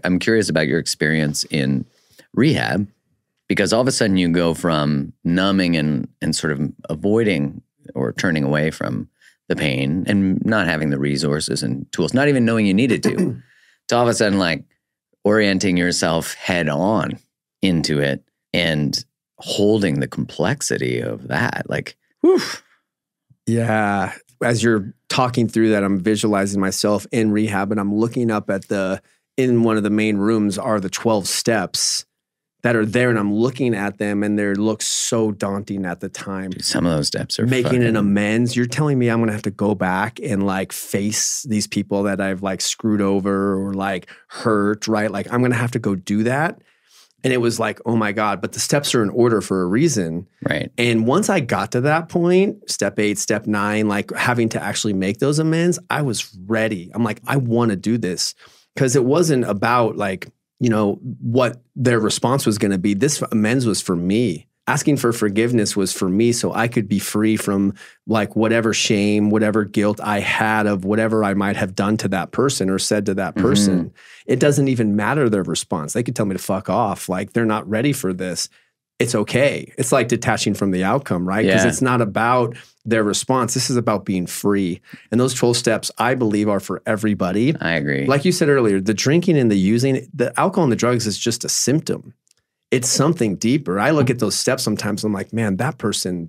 I'm curious about your experience in rehab, because all of a sudden you go from numbing and sort of avoiding or turning away from the pain and not having the resources and tools, not even knowing you needed to all of a sudden like orienting yourself head on into it and holding the complexity of that. Like, whew. Yeah. As you're talking through that, I'm visualizing myself in rehab and I'm looking up at in one of the main rooms are the 12 steps that are there, and I'm looking at them and they look so daunting at the time. Dude, some of those steps are making an amends. You're telling me I'm going to have to go back and like face these people that I've like screwed over or like hurt, right? Like I'm going to have to go do that. And it was like, oh my God, but the steps are in order for a reason. Right. And once I got to that point, step 8, step 9, like having to actually make those amends, I was ready. I'm like, I want to do this, because it wasn't about like, you know, what their response was going to be. This amends was for me. Asking for forgiveness was for me so I could be free from like whatever shame, whatever guilt I had of whatever I might have done to that person or said to that person. It doesn't even matter their response. They could tell me to fuck off. Like they're not ready for this. It's okay. It's like detaching from the outcome, right? Because it's not about their response. This is about being free. And those 12 steps, I believe, are for everybody. I agree. Like you said earlier, the drinking and the using, the alcohol and the drugs is just a symptom. It's something deeper. I look at those steps sometimes, I'm like, man, that person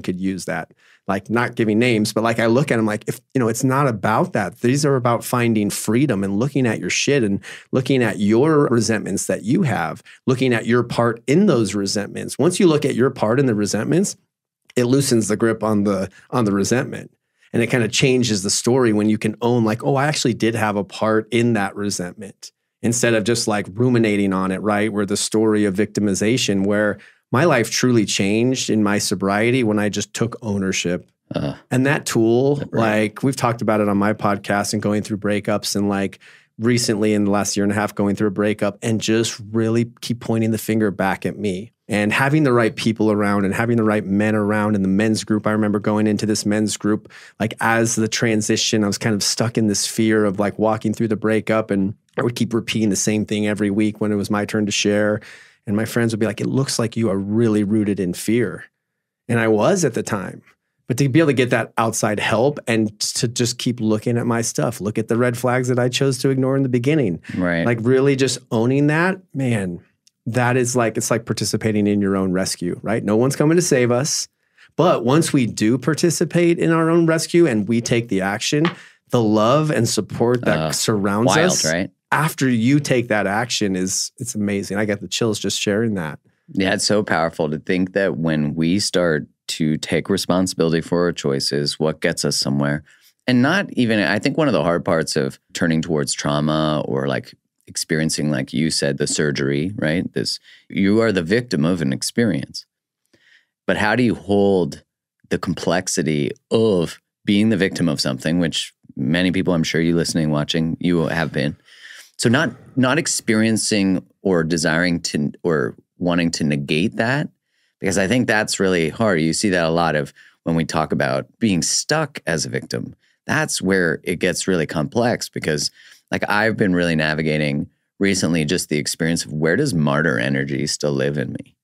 could use that. Like, not giving names, but like I look at them like, if you know, it's not about that. These are about finding freedom and looking at your shit and looking at your resentments that you have, looking at your part in those resentments. Once you look at your part in the resentments, it loosens the grip on the resentment. And it kind of changes the story when you can own like, oh, I actually did have a part in that resentment, instead of just like ruminating on it, right? Where the story of victimization, where my life truly changed in my sobriety when I just took ownership. And that tool, like we've talked about it on my podcast and going through breakups, and like recently in the last year and a half going through a breakup, and just really keep pointing the finger back at me. And having the right people around and having the right men around in the men's group. I remember going into this men's group, like as the transition, I was kind of stuck in this fear of like walking through the breakup, and I would keep repeating the same thing every week when it was my turn to share. And my friends would be like, it looks like you are really rooted in fear. And I was at the time. But to be able to get that outside help and to just keep looking at my stuff, look at the red flags that I chose to ignore in the beginning. Right. Like really just owning that, man, that is like, it's like participating in your own rescue, right? No one's coming to save us. But once we do participate in our own rescue and we take the action, the love and support that surrounds us, right? After you take that action it's amazing. I got the chills just sharing that. Yeah, it's so powerful to think that when we start to take responsibility for our choices, what gets us somewhere. And not even, I think one of the hard parts of turning towards trauma or like experiencing, like you said, the surgery, right? You are the victim of an experience. But how do you hold the complexity of being the victim of something, which many people, I'm sure you listening, watching, you have been. So not experiencing or desiring to or wanting to negate that, because I think that's really hard. You see that a lot of when we talk about being stuck as a victim. That's where it gets really complex, because like I've been really navigating recently just the experience of where does martyr energy still live in me?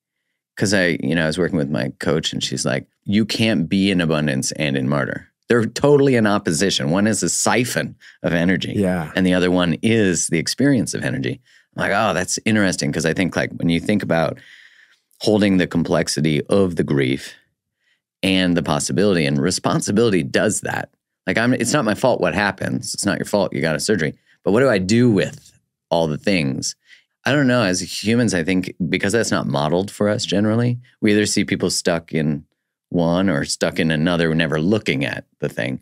Because I was working with my coach and she's like, you can't be in abundance and in martyr. They're totally in opposition. One is a siphon of energy, and the other one is the experience of energy. I'm like, oh, that's interesting, because I think like when you think about holding the complexity of the grief and the possibility, and responsibility does that. Like it's not my fault what happens. It's not your fault you got a surgery. But what do I do with all the things? I don't know. As humans, I think because that's not modeled for us generally, we either see people stuck in one or stuck in another, never looking at the thing.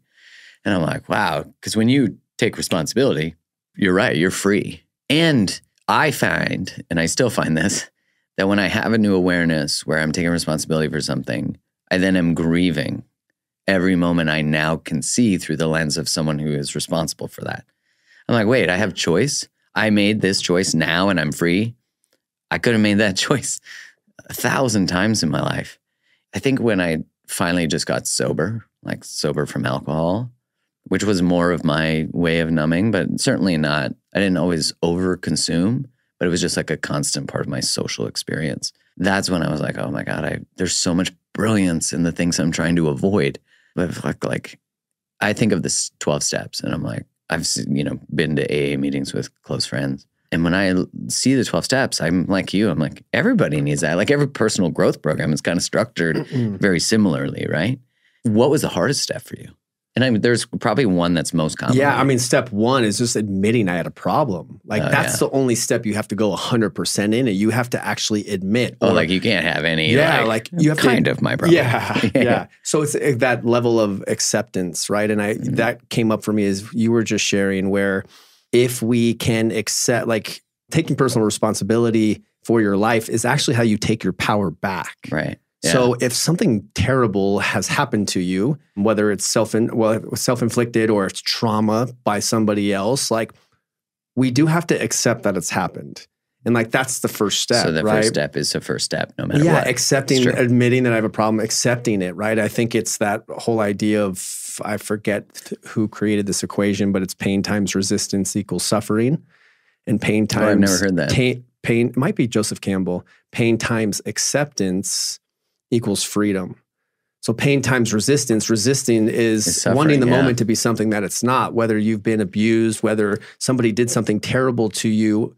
And I'm like, wow, because when you take responsibility, you're right, you're free. And I find, and I still find this, that when I have a new awareness where I'm taking responsibility for something, I then am grieving every moment I now can see through the lens of someone who is responsible for that. I'm like, wait, I have choice? I made this choice now and I'm free? I could have made that choice 1,000 times in my life. I think when I finally just got sober, like sober from alcohol, which was more of my way of numbing, but certainly not I didn't always over-consume, but it was just like a constant part of my social experience. That's when I was like, oh my God, there's so much brilliance in the things I'm trying to avoid. But like I think of this 12 steps and I'm like, I've been to AA meetings with close friends. And when I see the 12 steps, I'm like you, I'm like, everybody needs that. Like every personal growth program is kind of structured very similarly, right? What was the hardest step for you? And there's probably one that's most common. Yeah, I mean, step one is just admitting I had a problem. Like that's the only step you have to go 100% in, and you have to actually admit. Like you can't have any. Yeah, like you have kind of my problem. Yeah. So it's that level of acceptance, right? And that came up for me as you were just sharing, where if we can accept, like taking personal responsibility for your life is actually how you take your power back. Right. Yeah. So if something terrible has happened to you, whether it's self-inflicted or it's trauma by somebody else, like we do have to accept that it's happened. And like that's the first step, So the right? first step is the first step, no matter what. Yeah, accepting, admitting that I have a problem, accepting it, right? I think it's that whole idea of, I forget who created this equation, but it's pain times resistance equals suffering. And pain times— I've never heard that. Pain, it might be Joseph Campbell. Pain times acceptance equals freedom. So pain times resistance. Resisting is wanting the moment to be something that it's not, whether you've been abused, whether somebody did something terrible to you.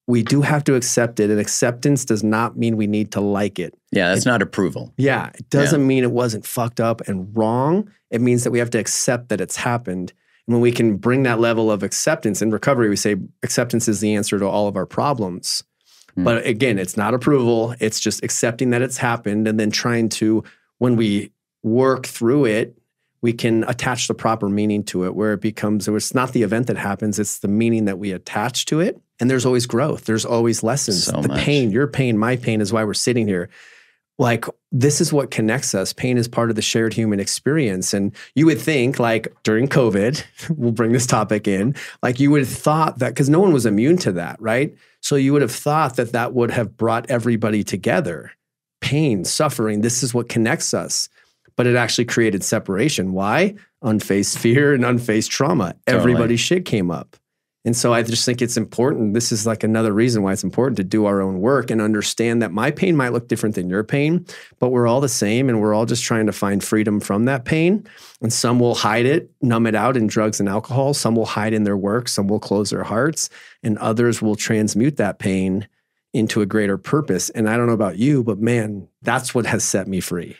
We do have to accept it. And acceptance does not mean we need to like it. Yeah, that's not approval. Yeah, it doesn't mean it wasn't fucked up and wrong. It means that we have to accept that it's happened. And when we can bring that level of acceptance in recovery, we say acceptance is the answer to all of our problems. But again, it's not approval. It's just accepting that it's happened and then trying to, when we work through it, we can attach the proper meaning to it, where it becomes, it's not the event that happens, it's the meaning that we attach to it. And there's always growth. There's always lessons. The pain, your pain, my pain is why we're sitting here. Like, this is what connects us. Pain is part of the shared human experience. And you would think, like, during COVID, we'll bring this topic in, like you would have thought that, because no one was immune to that, right? So you would have thought that that would have brought everybody together. Pain, suffering, this is what connects us. But it actually created separation. Why? Unfaced fear and unfaced trauma. Totally. Everybody's shit came up. And so I just think it's important. This is like another reason why it's important to do our own work and understand that my pain might look different than your pain, but we're all the same and we're all just trying to find freedom from that pain. And some will hide it, numb it out in drugs and alcohol. Some will hide in their work. Some will close their hearts, and others will transmute that pain into a greater purpose. And I don't know about you, but man, that's what has set me free.